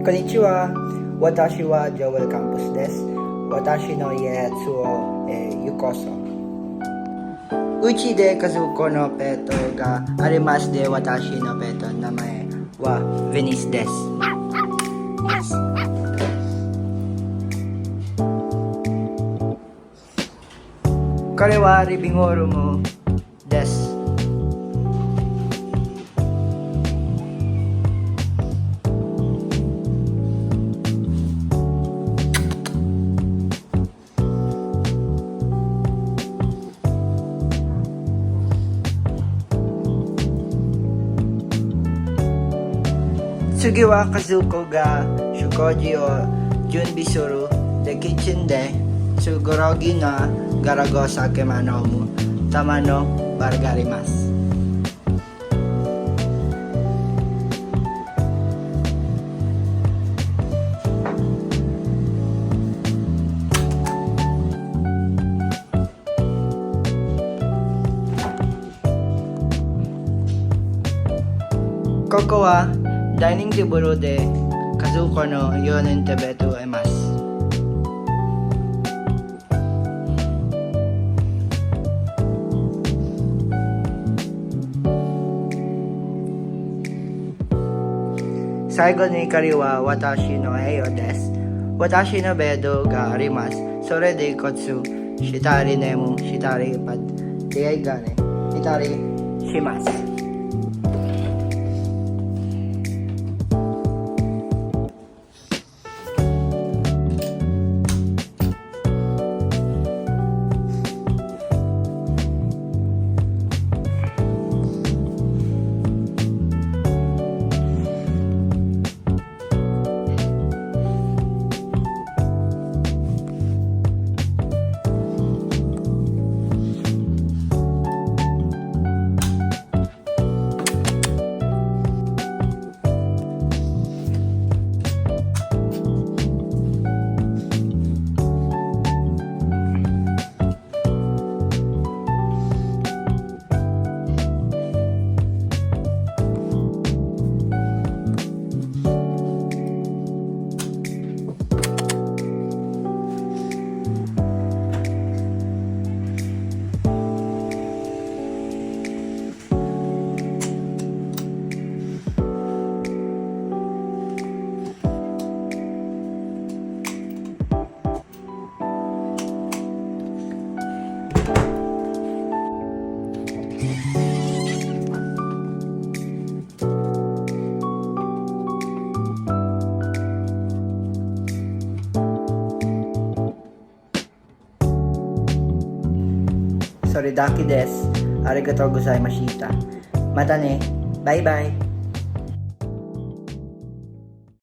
Konnichiwa, watashi wa Joel Campos desu. Watashi no ietsu wo yukoso. Uchi de kazuko no peto ga arimasu de watashi no peto namae wa Venice desu. Kore wa Ribingoro mo desu. Tsugi wa Kazuko ga shukoji o junbi suru de kitchen de sugorogi na garago sake mano mu tamano bargarimasu. Koko wa dining table de Kazuko no yonen tebetu emasu. Saigo ni ikari wa watashi no eiyo desu. Watashi no bedo ga arimasu. Sore de kotsu shitari nemu shitari pad diai ga ne shitari shimasu. Soridaki desu. Arigatou gozaimashita. Mata ne. Bye bye.